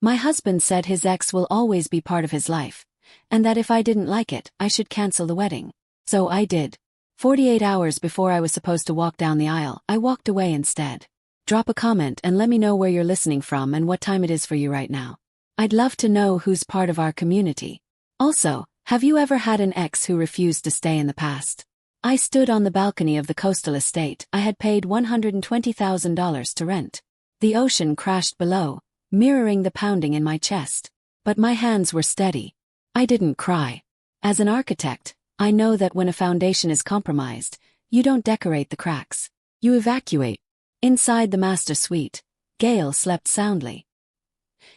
My husband said his ex will always be part of his life, and that if I didn't like it, I should cancel the wedding. So I did. 48 hours before I was supposed to walk down the aisle, I walked away instead. Drop a comment and let me know where you're listening from and what time it is for you right now. I'd love to know who's part of our community. Also, have you ever had an ex who refused to stay in the past? I stood on the balcony of the coastal estate I had paid $120,000 to rent. The ocean crashed below, mirroring the pounding in my chest. But my hands were steady. I didn't cry. As an architect, I know that when a foundation is compromised, you don't decorate the cracks. You evacuate. Inside the master suite, Gale slept soundly.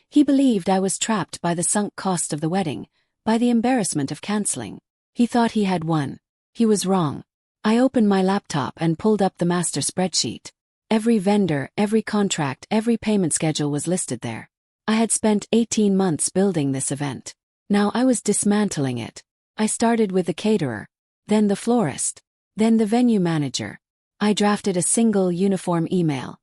He believed I was trapped by the sunk cost of the wedding, by the embarrassment of canceling. He thought he had won. He was wrong. I opened my laptop and pulled up the master spreadsheet. Every vendor, every contract, every payment schedule was listed there. I had spent 18 months building this event. Now I was dismantling it. I started with the caterer, then the florist, then the venue manager. I drafted a single uniform email.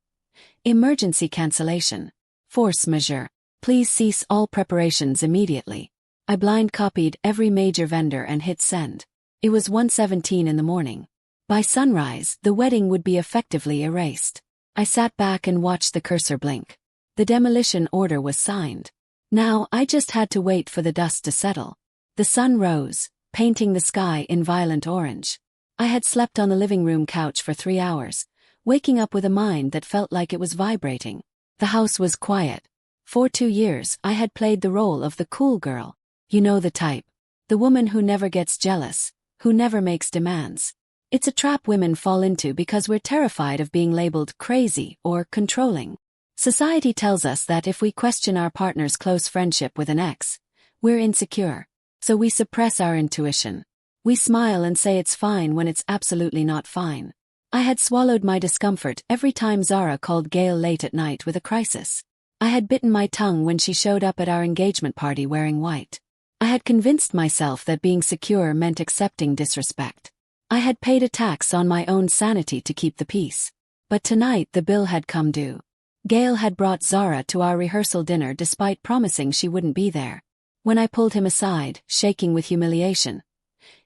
Emergency cancellation. Force majeure. Please cease all preparations immediately. I blind copied every major vendor and hit send. It was 1:17 in the morning. By sunrise, the wedding would be effectively erased. I sat back and watched the cursor blink. The demolition order was signed. Now I just had to wait for the dust to settle. The sun rose, painting the sky in violent orange. I had slept on the living room couch for 3 hours, waking up with a mind that felt like it was vibrating. The house was quiet. For 2 years I had played the role of the cool girl. You know the type. The woman who never gets jealous, who never makes demands. It's a trap women fall into because we're terrified of being labeled crazy or controlling. Society tells us that if we question our partner's close friendship with an ex, we're insecure. So we suppress our intuition. We smile and say it's fine when it's absolutely not fine. I had swallowed my discomfort every time Zara called Gale late at night with a crisis. I had bitten my tongue when she showed up at our engagement party wearing white. I had convinced myself that being secure meant accepting disrespect. I had paid a tax on my own sanity to keep the peace. But tonight the bill had come due. Gale had brought Zara to our rehearsal dinner despite promising she wouldn't be there. When I pulled him aside, shaking with humiliation,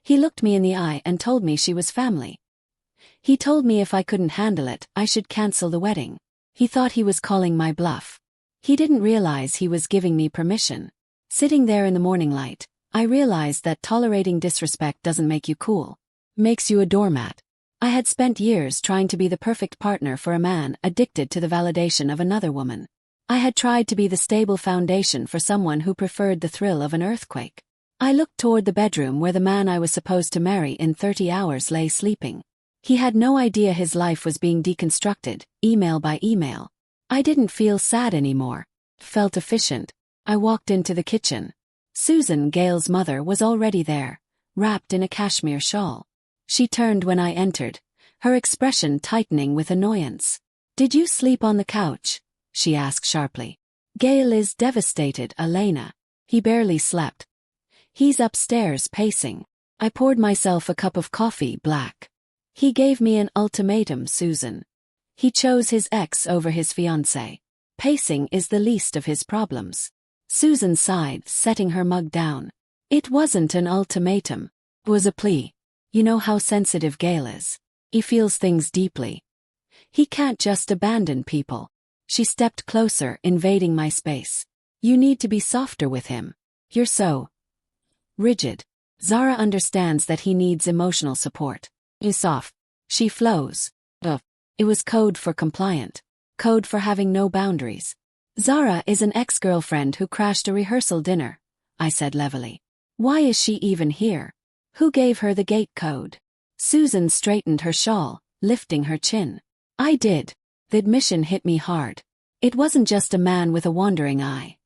he looked me in the eye and told me she was family. He told me if I couldn't handle it, I should cancel the wedding. He thought he was calling my bluff. He didn't realize he was giving me permission. Sitting there in the morning light, I realized that tolerating disrespect doesn't make you cool. Makes you a doormat. I had spent years trying to be the perfect partner for a man addicted to the validation of another woman. I had tried to be the stable foundation for someone who preferred the thrill of an earthquake. I looked toward the bedroom where the man I was supposed to marry in 30 hours lay sleeping. He had no idea his life was being deconstructed, email by email. I didn't feel sad anymore. Felt efficient. I walked into the kitchen. Susan, Gale's mother, was already there, wrapped in a cashmere shawl. She turned when I entered, her expression tightening with annoyance. "Did you sleep on the couch?" she asked sharply. "Gale is devastated, Elena. He barely slept. He's upstairs pacing." I poured myself a cup of coffee, black. "He gave me an ultimatum, Susan. He chose his ex over his fiancée. Pacing is the least of his problems." Susan sighed, setting her mug down. "It wasn't an ultimatum. It was a plea. You know how sensitive Gale is. He feels things deeply. He can't just abandon people." She stepped closer, invading my space. "You need to be softer with him. You're so rigid. Zara understands that he needs emotional support. He's soft. She flows. Ugh. It was code for compliant. Code for having no boundaries. Zara is an ex-girlfriend who crashed a rehearsal dinner," I said levelly. "Why is she even here? Who gave her the gate code?" Susan straightened her shawl, lifting her chin. "I did." The admission hit me hard. It wasn't just a man with a wandering eye.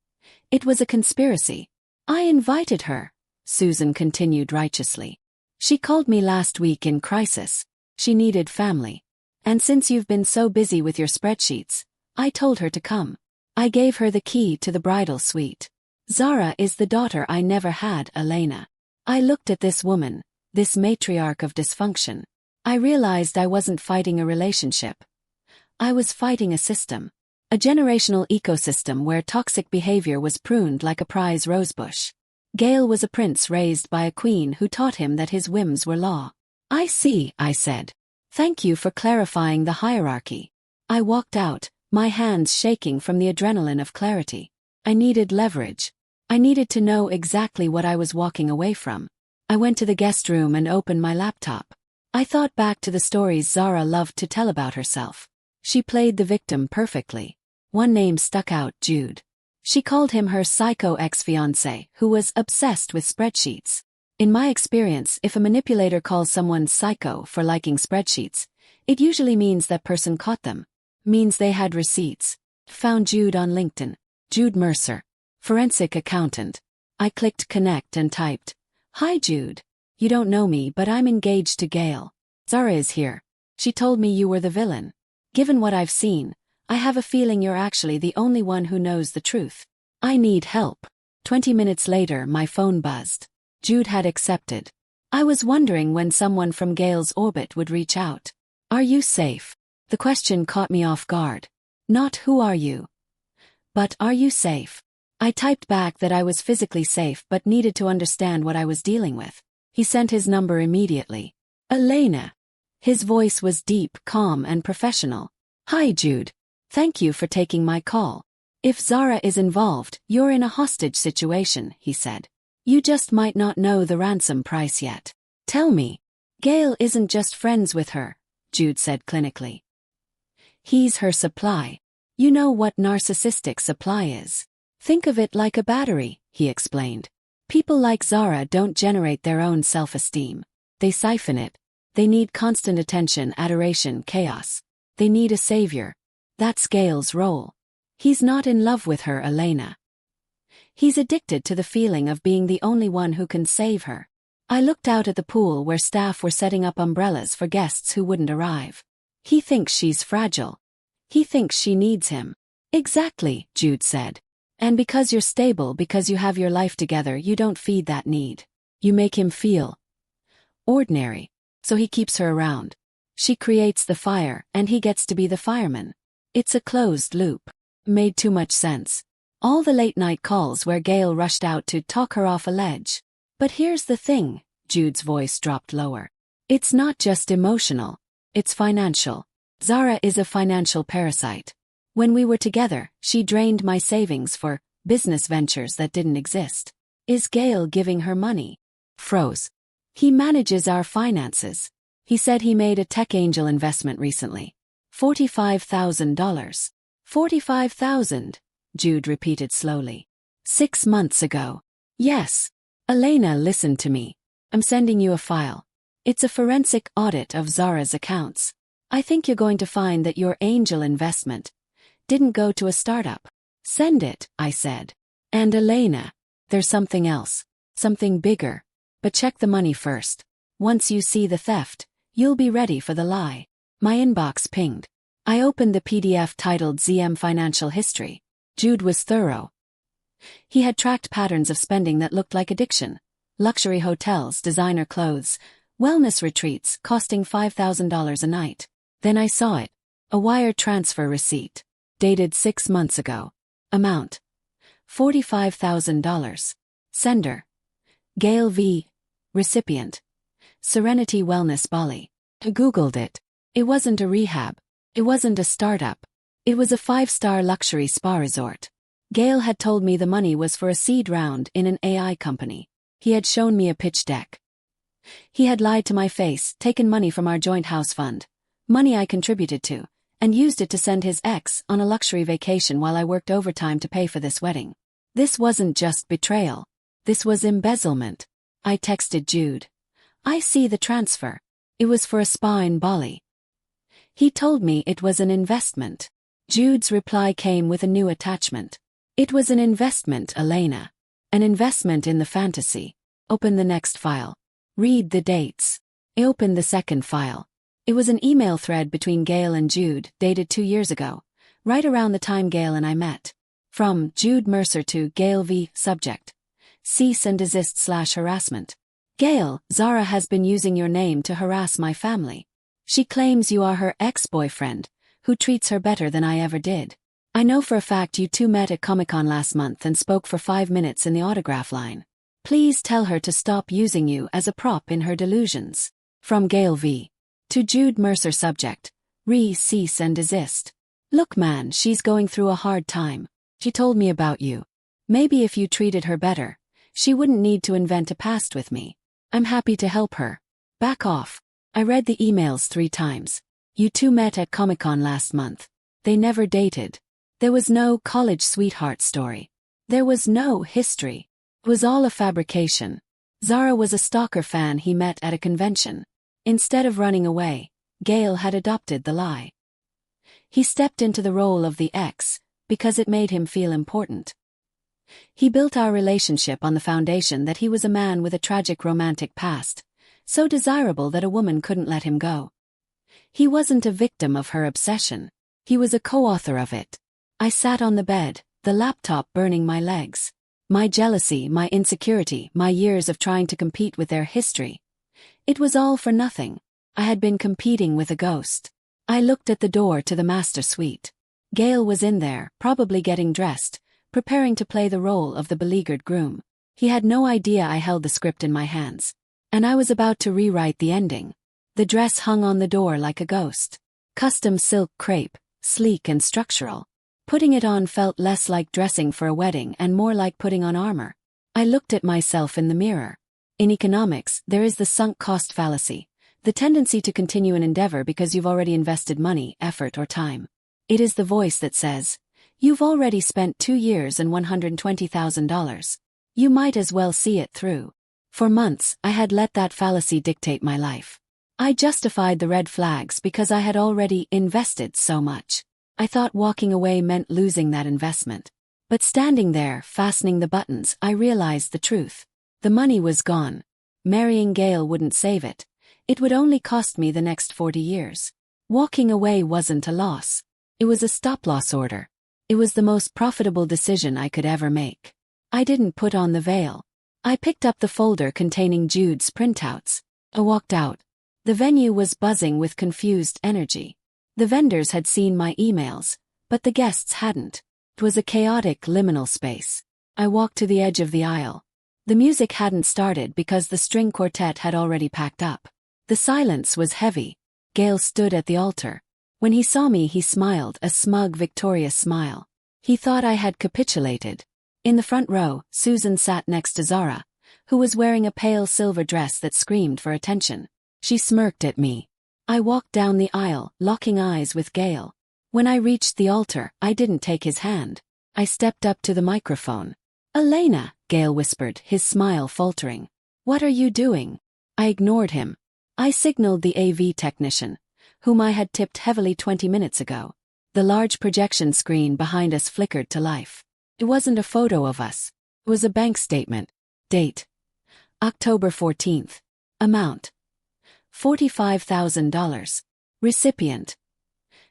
It was a conspiracy. "I invited her," Susan continued righteously. "She called me last week in crisis. She needed family. And since you've been so busy with your spreadsheets, I told her to come. I gave her the key to the bridal suite. Zara is the daughter I never had, Elena." I looked at this woman, this matriarch of dysfunction. I realized I wasn't fighting a relationship. I was fighting a system. A generational ecosystem where toxic behavior was pruned like a prize rosebush. Gale was a prince raised by a queen who taught him that his whims were law. I see, I said. Thank you for clarifying the hierarchy. I walked out, my hands shaking from the adrenaline of clarity. I needed leverage. I needed to know exactly what I was walking away from. I went to the guest room and opened my laptop. I thought back to the stories Zara loved to tell about herself. She played the victim perfectly. One name stuck out, Jude. She called him her psycho ex-fiancé, who was obsessed with spreadsheets. In my experience, if a manipulator calls someone psycho for liking spreadsheets, it usually means that person caught them. Means they had receipts. Found Jude on LinkedIn. Jude Mercer. Forensic accountant. I clicked connect and typed, "Hi Jude. You don't know me, but I'm engaged to Gale. Zara is here. She told me you were the villain. Given what I've seen, I have a feeling you're actually the only one who knows the truth. I need help." 20 minutes later, my phone buzzed. Jude had accepted. I was wondering when someone from Gale's orbit would reach out. Are you safe? The question caught me off guard. Not who are you? But are you safe? I typed back that I was physically safe but needed to understand what I was dealing with. He sent his number immediately. Elena. His voice was deep, calm, and professional. Hi Jude. Thank you for taking my call. If Zara is involved, you're in a hostage situation, he said. You just might not know the ransom price yet. Tell me. Gale isn't just friends with her, Jude said clinically. He's her supply. You know what narcissistic supply is. Think of it like a battery, he explained. People like Zara don't generate their own self-esteem. They siphon it. They need constant attention, adoration, chaos. They need a savior. That's Gale's role. He's not in love with her, Elena. He's addicted to the feeling of being the only one who can save her. I looked out at the pool where staff were setting up umbrellas for guests who wouldn't arrive. He thinks she's fragile. He thinks she needs him. Exactly, Jude said. And because you're stable, because you have your life together, you don't feed that need. You make him feel ordinary. So he keeps her around. She creates the fire, and he gets to be the fireman. It's a closed loop. Made too much sense. All the late-night calls where Gale rushed out to talk her off a ledge. But here's the thing, Jude's voice dropped lower. It's not just emotional. It's financial. Zara is a financial parasite. When we were together, she drained my savings for business ventures that didn't exist. Is Gale giving her money? Froze. He manages our finances. He said he made a tech angel investment recently. $45,000. 45,000, Jude repeated slowly. 6 months ago. Yes. Elena, listen to me. I'm sending you a file. It's a forensic audit of Zara's accounts. I think you're going to find that your angel investment didn't go to a startup. Send it, I said. And Elena, there's something else. Something bigger. But check the money first. Once you see the theft, you'll be ready for the lie. My inbox pinged. I opened the PDF titled ZM Financial History. Jude was thorough. He had tracked patterns of spending that looked like addiction. Luxury hotels, designer clothes, wellness retreats costing $5,000 a night. Then I saw it. A wire transfer receipt. Dated 6 months ago. Amount. $45,000. Sender. Gale V. Recipient. Serenity Wellness Bali. I Googled it. It wasn't a rehab. It wasn't a startup. It was a 5-star luxury spa resort. Gale had told me the money was for a seed round in an AI company. He had shown me a pitch deck. He had lied to my face, taken money from our joint house fund, money I contributed to, and used it to send his ex on a luxury vacation while I worked overtime to pay for this wedding. This wasn't just betrayal. This was embezzlement. I texted Jude. I see the transfer. It was for a spa in Bali. He told me it was an investment. Jude's reply came with a new attachment. It was an investment, Elena. An investment in the fantasy. Open the next file. Read the dates. I opened the second file. It was an email thread between Gale and Jude, dated 2 years ago, right around the time Gale and I met. From Jude Mercer to Gale v. Subject. Cease and desist / harassment. Gale, Zara has been using your name to harass my family. She claims you are her ex-boyfriend, who treats her better than I ever did. I know for a fact you two met at Comic-Con last month and spoke for 5 minutes in the autograph line. Please tell her to stop using you as a prop in her delusions. From Gail V. To Jude Mercer. Subject: cease and desist. Look man, she's going through a hard time. She told me about you. Maybe if you treated her better, she wouldn't need to invent a past with me. I'm happy to help her. Back off. I read the emails 3 times. You two met at Comic-Con last month. They never dated. There was no college sweetheart story. There was no history. It was all a fabrication. Zara was a stalker fan he met at a convention. Instead of running away, Gail had adopted the lie. He stepped into the role of the ex, because it made him feel important. He built our relationship on the foundation that he was a man with a tragic romantic past, so desirable that a woman couldn't let him go. He wasn't a victim of her obsession. He was a co-author of it. I sat on the bed, the laptop burning my legs. My jealousy, my insecurity, my years of trying to compete with their history. It was all for nothing. I had been competing with a ghost. I looked at the door to the master suite. Gail was in there, probably getting dressed, preparing to play the role of the beleaguered groom. He had no idea I held the script in my hands. And I was about to rewrite the ending. The dress hung on the door like a ghost. Custom silk crepe, sleek and structural. Putting it on felt less like dressing for a wedding and more like putting on armor. I looked at myself in the mirror. In economics, there is the sunk cost fallacy, the tendency to continue an endeavor because you've already invested money, effort or time. It is the voice that says, you've already spent 2 years and $120,000. You might as well see it through. For months, I had let that fallacy dictate my life. I justified the red flags because I had already invested so much. I thought walking away meant losing that investment. But standing there, fastening the buttons, I realized the truth. The money was gone. Marrying Gail wouldn't save it. It would only cost me the next 40 years. Walking away wasn't a loss. It was a stop-loss order. It was the most profitable decision I could ever make. I didn't put on the veil. I picked up the folder containing Jude's printouts. I walked out. The venue was buzzing with confused energy. The vendors had seen my emails, but the guests hadn't. It was a chaotic liminal space. I walked to the edge of the aisle. The music hadn't started because the string quartet had already packed up. The silence was heavy. Gail stood at the altar. When he saw me, he smiled, a smug, victorious smile. He thought I had capitulated. In the front row, Susan sat next to Zara, who was wearing a pale silver dress that screamed for attention. She smirked at me. I walked down the aisle, locking eyes with Gail. When I reached the altar, I didn't take his hand. I stepped up to the microphone. "Elena," Gail whispered, his smile faltering. "What are you doing?" I ignored him. I signaled the AV technician, whom I had tipped heavily 20 minutes ago. The large projection screen behind us flickered to life. It wasn't a photo of us. It was a bank statement. Date: October 14th. Amount: $45,000. Recipient: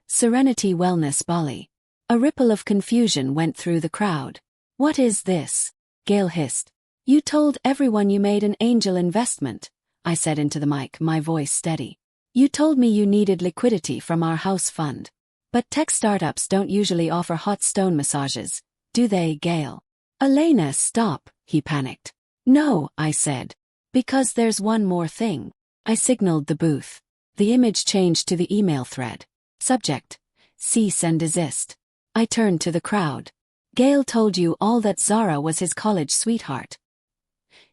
Serenity Wellness Bali. A ripple of confusion went through the crowd. "What is this?" Gail hissed. "You told everyone you made an angel investment," I said into the mic, my voice steady. "You told me you needed liquidity from our house fund. But tech startups don't usually offer hot stone massages, do they, Gail?" "Elena, stop," he panicked. "No," I said. "Because there's one more thing." I signaled the booth. The image changed to the email thread. Subject: cease and desist. I turned to the crowd. "Gail told you all that Zara was his college sweetheart.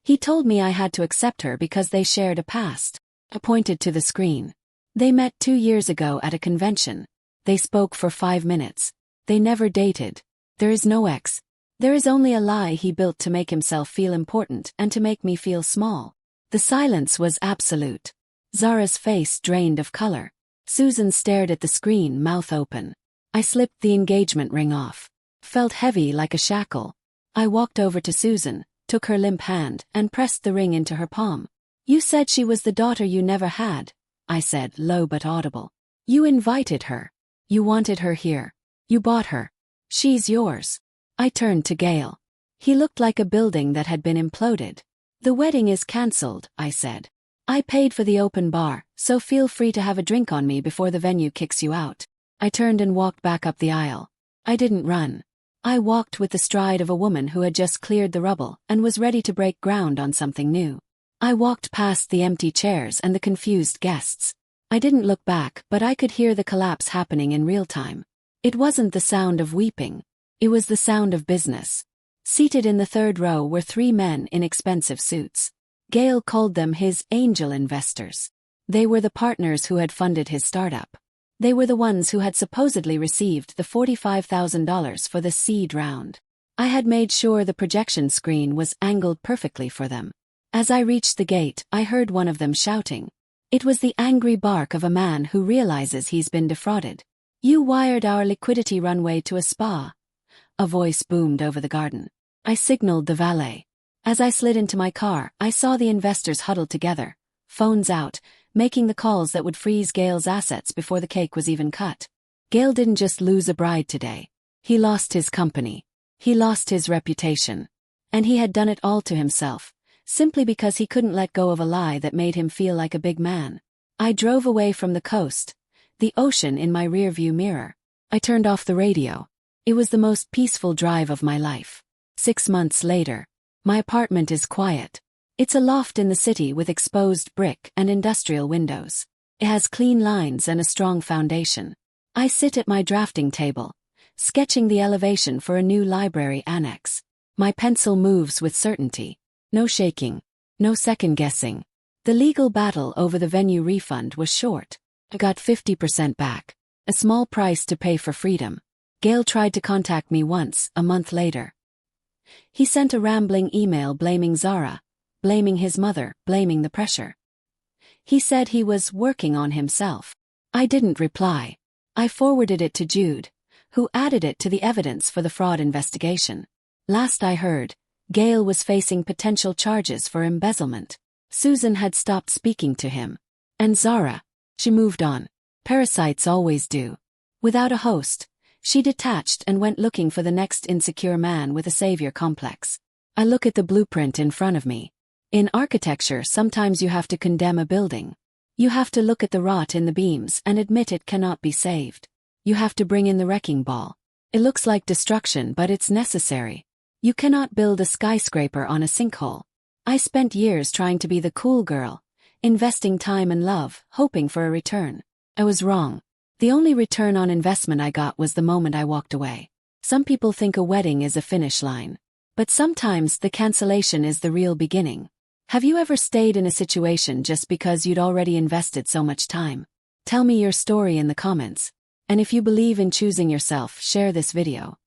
He told me I had to accept her because they shared a past." I pointed to the screen. "They met 2 years ago at a convention. They spoke for 5 minutes. They never dated. There is no ex. There is only a lie he built to make himself feel important and to make me feel small." The silence was absolute. Zara's face drained of color. Susan stared at the screen, mouth open. I slipped the engagement ring off. Felt heavy like a shackle. I walked over to Susan, took her limp hand, and pressed the ring into her palm. "You said she was the daughter you never had," I said, low but audible. "You invited her. You wanted her here. You bought her. She's yours." I turned to Gail. He looked like a building that had been imploded. "The wedding is cancelled," I said. "I paid for the open bar, so feel free to have a drink on me before the venue kicks you out." I turned and walked back up the aisle. I didn't run. I walked with the stride of a woman who had just cleared the rubble and was ready to break ground on something new. I walked past the empty chairs and the confused guests. I didn't look back, but I could hear the collapse happening in real time. It wasn't the sound of weeping. It was the sound of business. Seated in the third row were 3 men in expensive suits. Gale called them his angel investors. They were the partners who had funded his startup. They were the ones who had supposedly received the $45,000 for the seed round. I had made sure the projection screen was angled perfectly for them. As I reached the gate, I heard one of them shouting. It was the angry bark of a man who realizes he's been defrauded. "You wired our liquidity runway to a spa." A voice boomed over the garden. I signaled the valet. As I slid into my car, I saw the investors huddled together, phones out, making the calls that would freeze Gale's assets before the cake was even cut. Gale didn't just lose a bride today. He lost his company. He lost his reputation. And he had done it all to himself, simply because he couldn't let go of a lie that made him feel like a big man. I drove away from the coast, the ocean in my rearview mirror. I turned off the radio. It was the most peaceful drive of my life. 6 months later, my apartment is quiet. It's a loft in the city with exposed brick and industrial windows. It has clean lines and a strong foundation. I sit at my drafting table, sketching the elevation for a new library annex. My pencil moves with certainty. No shaking. No second-guessing. The legal battle over the venue refund was short. I got 50% back. A small price to pay for freedom. Gale tried to contact me once, a month later. He sent a rambling email blaming Zara, blaming his mother, blaming the pressure. He said he was working on himself. I didn't reply. I forwarded it to Jude, who added it to the evidence for the fraud investigation. Last I heard, Gale was facing potential charges for embezzlement. Susan had stopped speaking to him. And Zara, she moved on. Parasites always do. Without a host, she detached and went looking for the next insecure man with a savior complex. I look at the blueprint in front of me. In architecture, sometimes you have to condemn a building. You have to look at the rot in the beams and admit it cannot be saved. You have to bring in the wrecking ball. It looks like destruction, but it's necessary. You cannot build a skyscraper on a sinkhole. I spent years trying to be the cool girl, investing time and love, hoping for a return. I was wrong. The only return on investment I got was the moment I walked away. Some people think a wedding is a finish line. But sometimes the cancellation is the real beginning. Have you ever stayed in a situation just because you'd already invested so much time? Tell me your story in the comments. And if you believe in choosing yourself, share this video.